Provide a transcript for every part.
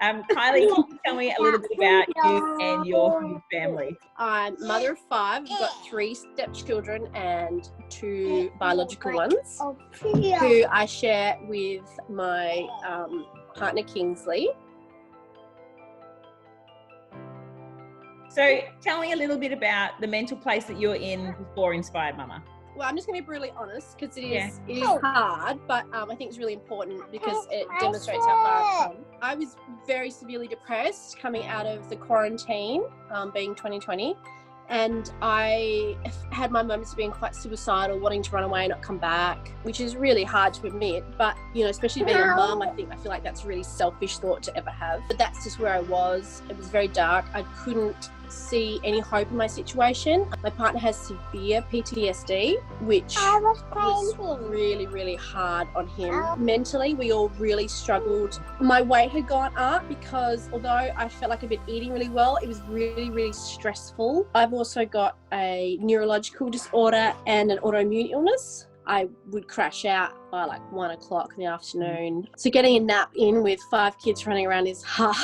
Kylie, can you tell me a little bit about you and your family? I'm mother of 5. I've got 3 stepchildren and 2 biological ones who I share with my partner Kingsley. So tell me a little bit about the mental place that you were in before Inspired Mama. Well, I'm just going to be brutally honest because it is hard, but I think it's really important because it demonstrates how far I've come. I was very severely depressed coming out of the quarantine, being 2020, and I had my moments of being quite suicidal, wanting to run away and not come back, which is really hard to admit, but, you know, especially being a mum, I feel like that's a really selfish thought to ever have. But that's just where I was. It was very dark. I couldn't see any hope in my situation. My partner has severe PTSD, which was really, really hard on him. Mentally, we all really struggled. My weight had gone up because although I felt like I'd been eating really well, it was really, really stressful. I've also got a neurological disorder and an autoimmune illness. I would crash out by like 1 o'clock in the afternoon. So getting a nap in with 5 kids running around is hard.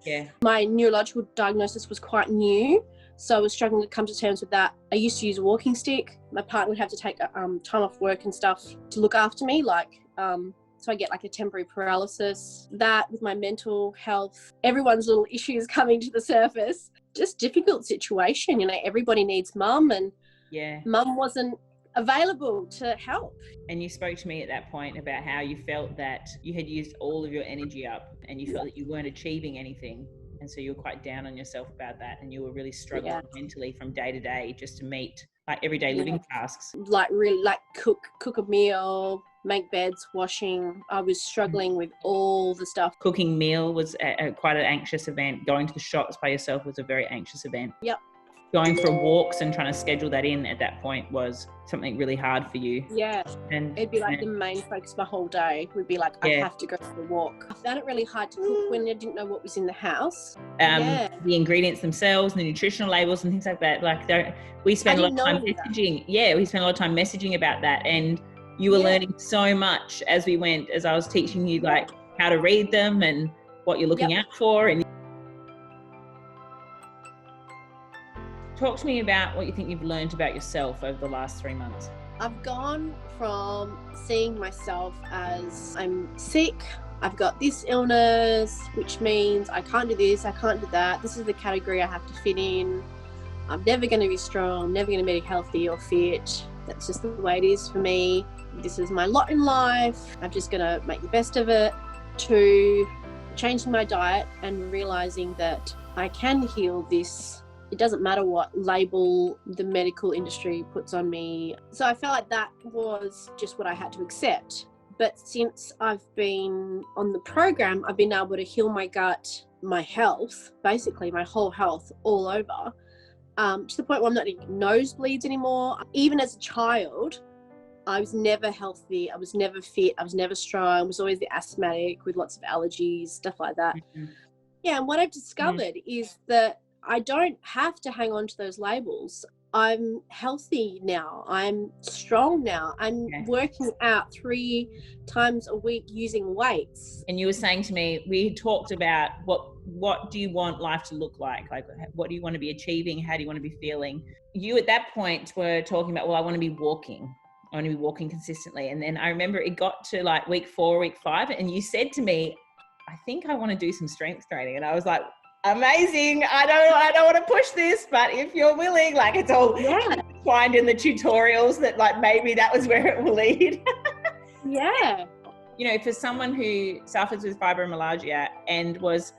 Yeah. My neurological diagnosis was quite new, so I was struggling to come to terms with that. I used to use a walking stick. My partner would have to take time off work and stuff to look after me, so I get like a temporary paralysis. That with my mental health, everyone's little issues coming to the surface. Just difficult situation, you know, everybody needs mum and mum wasn't available to help. And you spoke to me at that point about how you felt that you had used all of your energy up and you felt that you weren't achieving anything, and so you were quite down on yourself about that, and you were really struggling mentally from day to day just to meet like everyday living tasks, like really like cook a meal, make beds, washing. I was struggling with all the stuff. Cooking meal was quite an anxious event. Going to the shops by yourself was a very anxious event. Yep. Going for walks and trying to schedule that in at that point was something really hard for you. Yeah. And it'd be like the main focus of my whole day would be like, I have to go for a walk. I found it really hard to cook when I didn't know what was in the house. The ingredients themselves, the nutritional labels and things like that. Like we spent a lot of time messaging. Yeah, we spent a lot of time messaging about that. And you were learning so much as we went, as I was teaching you like how to read them and what you're looking out for. And talk to me about what you think you've learned about yourself over the last 3 months. I've gone from seeing myself as I'm sick, I've got this illness, which means I can't do this, I can't do that. This is the category I have to fit in. I'm never going to be strong, never going to be healthy or fit. That's just the way it is for me. This is my lot in life. I'm just going to make the best of it, to changing my diet and realizing that I can heal this. It doesn't matter what label the medical industry puts on me. So I felt like that was just what I had to accept. But since I've been on the program, I've been able to heal my gut, my health, basically my whole health all over, to the point where I'm not getting nosebleeds anymore. Even as a child, I was never healthy. I was never fit. I was never strong. I was always the asthmatic with lots of allergies, stuff like that. Mm-hmm. Yeah, and what I've discovered is that I don't have to hang on to those labels. I'm healthy now. I'm strong now. I'm working out 3 times a week using weights. And you were saying to me, we talked about what do you want life to look like? Like, what do you want to be achieving? How do you want to be feeling? You at that point were talking about, well, I want to be walking. I want to be walking consistently. And then I remember it got to like week 4, week 5, and you said to me, I think I want to do some strength training. And I was like, amazing. I don't want to push this, but if you're willing, like it's all find in the tutorials that like maybe that was where it will lead. Yeah. You know, for someone who suffers with fibromyalgia and was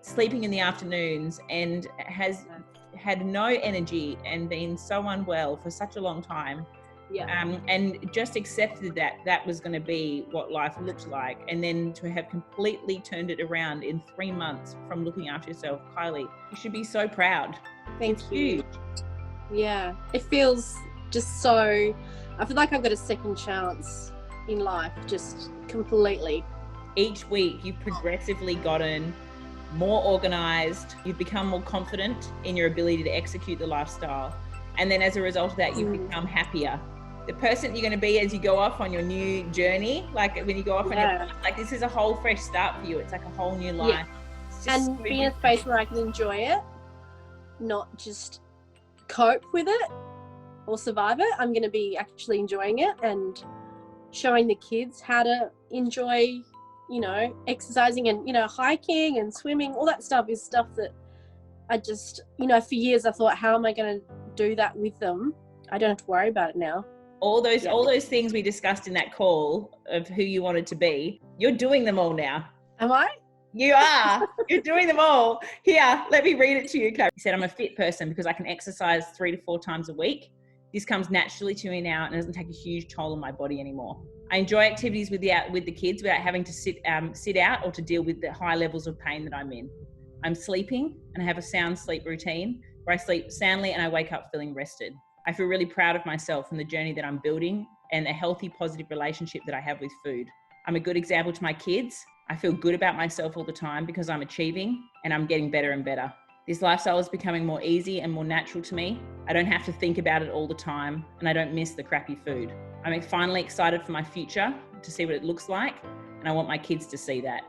sleeping in the afternoons and has had no energy and been so unwell for such a long time, and just accepted that was going to be what life looked like, and then to have completely turned it around in 3 months from looking after yourself, Kylie, you should be so proud. Thank you. Huge. Yeah, it feels just so, I feel like I've got a second chance in life, just completely. Each week you've progressively gotten more organized, you've become more confident in your ability to execute the lifestyle, and then as a result of that you've become happier. the person you're going to be as you go off on your new journey. Like when you go off on your, like this is a whole fresh start for you. It's like a whole new life. And be in a space where I can enjoy it, not just cope with it or survive it. I'm going to be actually enjoying it and showing the kids how to enjoy, you know, exercising and, you know, hiking and swimming. All that stuff is stuff that I just, you know, for years I thought, how am I going to do that with them? I don't have to worry about it now. All those things we discussed in that call of who you wanted to be, you're doing them all now. Am I? You are. You're doing them all. Here, let me read it to you, Kylie. He said, I'm a fit person because I can exercise 3 to 4 times a week. This comes naturally to me now and doesn't take a huge toll on my body anymore. I enjoy activities with the kids without having to sit out or to deal with the high levels of pain that I'm in. I'm sleeping and I have a sound sleep routine where I sleep soundly and I wake up feeling rested. I feel really proud of myself and the journey that I'm building and the healthy, positive relationship that I have with food. I'm a good example to my kids. I feel good about myself all the time because I'm achieving and I'm getting better and better. This lifestyle is becoming more easy and more natural to me. I don't have to think about it all the time and I don't miss the crappy food. I'm finally excited for my future to see what it looks like and I want my kids to see that.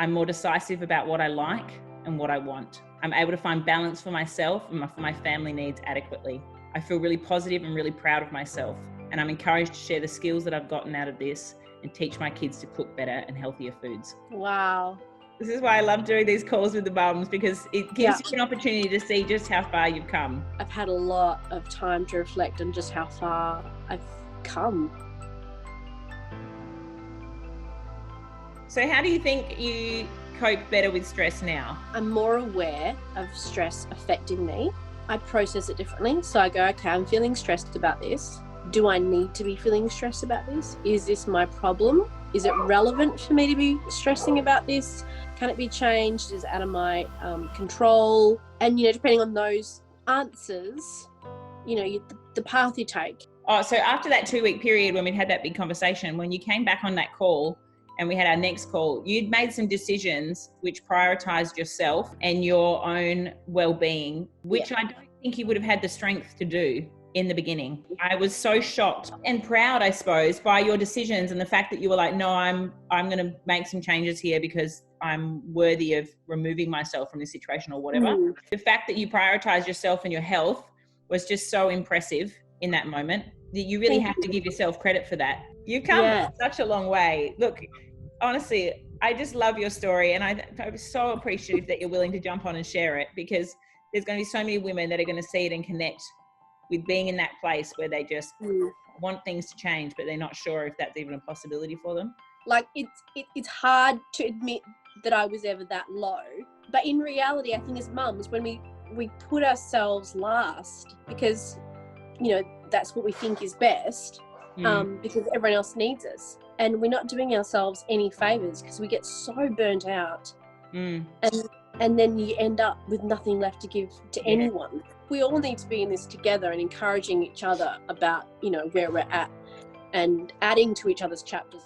I'm more decisive about what I like and what I want. I'm able to find balance for myself and for my family needs adequately. I feel really positive and really proud of myself and I'm encouraged to share the skills that I've gotten out of this and teach my kids to cook better and healthier foods. Wow. This is why I love doing these calls with the mums because it gives you an opportunity to see just how far you've come. I've had a lot of time to reflect on just how far I've come. So how do you think you cope better with stress now? I'm more aware of stress affecting me. I process it differently. So I go, okay, I'm feeling stressed about this. Do I need to be feeling stressed about this? Is this my problem? Is it relevant for me to be stressing about this? Can it be changed? Is it out of my control? And, you know, depending on those answers, you know, the path you take. Oh, so after that 2-week period when we had that big conversation, when you came back on that call and we had our next call, you'd made some decisions which prioritized yourself and your own well-being, which I don't think you would have had the strength to do in the beginning. I was so shocked and proud, I suppose, by your decisions and the fact that you were like, no, I'm going to make some changes here because I'm worthy of removing myself from this situation or whatever. The fact that you prioritize yourself and your health was just so impressive in that moment that you really have to give yourself credit for that. You've come such a long way. Look, honestly, I just love your story and I'm so appreciative that you're willing to jump on and share it because there's going to be so many women that are going to see it and connect with being in that place where they just want things to change, but they're not sure if that's even a possibility for them. Like it's hard to admit that I was ever that low. But in reality, I think as mums, when we put ourselves last because, you know, that's what we think is best, because everyone else needs us. And we're not doing ourselves any favors because we get so burnt out. And then you end up with nothing left to give to anyone. We all need to be in this together and encouraging each other about, you know, where we're at and adding to each other's chapters.